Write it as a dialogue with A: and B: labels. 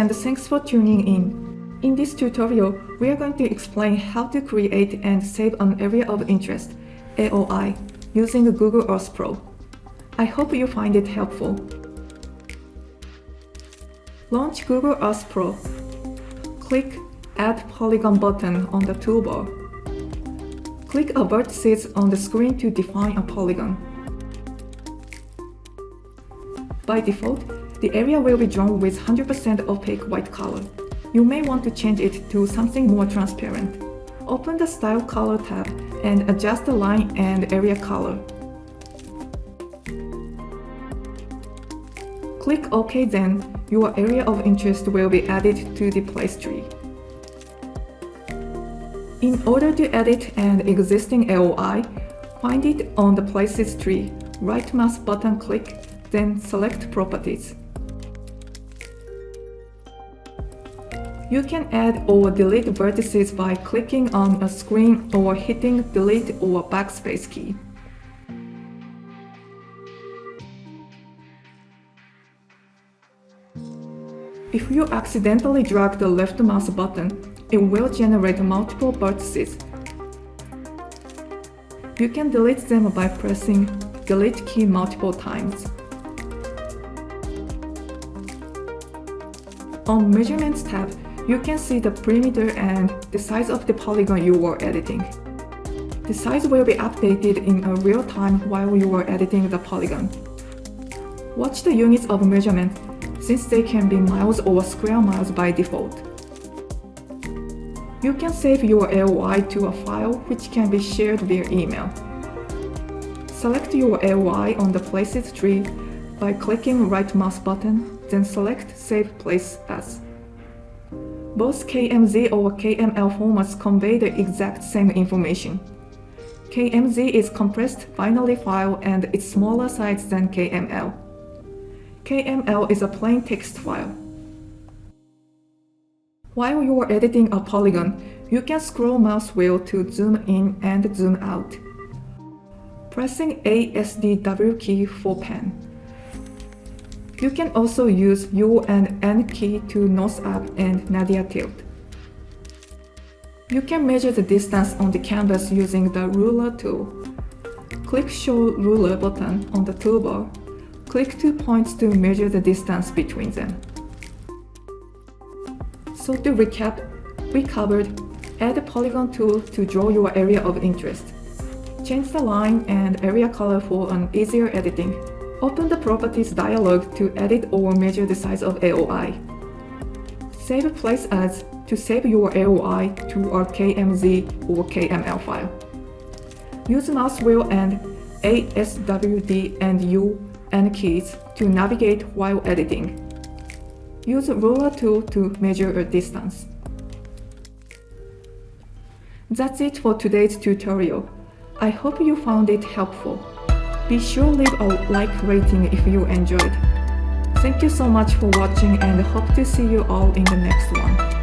A: and thanks for tuning in. In this tutorial, we are going to explain how to create and save an area of interest, AOI, using Google Earth Pro. I hope you find it helpful. Launch Google Earth Pro. Click Add Polygon button on the toolbar. Click a vertices on the screen to define a polygon. By default, the area will be drawn with 100% opaque white color. You may want to change it to something more transparent. Open the Style Color tab and adjust the line and area color. Click OK, then your area of interest will be added to the place tree. In order to edit an existing AOI, find it on the Places tree, right mouse button click, then select Properties. You can add or delete vertices by clicking on a screen or hitting Delete or Backspace key. If you accidentally drag the left mouse button, it will generate multiple vertices. You can delete them by pressing Delete key multiple times. On Measurements tab, you can see the perimeter and the size of the polygon you are editing. The size will be updated in a real time while you are editing the polygon. Watch the units of measurement, since they can be miles or square miles by default. You can save your AOI to a file which can be shared via email. Select your AOI on the Places tree by clicking right mouse button, then select Save Place As. Both KMZ or KML formats convey the exact same information. KMZ is compressed binary file and it's smaller size than KML. KML is a plain text file. While you are editing a polygon, you can scroll mouse wheel to zoom in and zoom out. Pressing ASDW key for pen. You can also use U and N key to nose up and nadir tilt. You can measure the distance on the canvas using the ruler tool. Click Show Ruler button on the toolbar. Click 2 points to measure the distance between them. So to recap, we covered add a polygon tool to draw your area of interest. Change the line and area color for an easier editing. Open the Properties dialog to edit or measure the size of AOI. Save Place As to save your AOI to a KMZ or KML file. Use mouse wheel and ASWD and U and keys to navigate while editing. Use ruler tool to measure a distance. That's it for today's tutorial. I hope you found it helpful. Be sure to leave a like rating if you enjoyed. Thank you so much for watching and hope to see you all in the next one.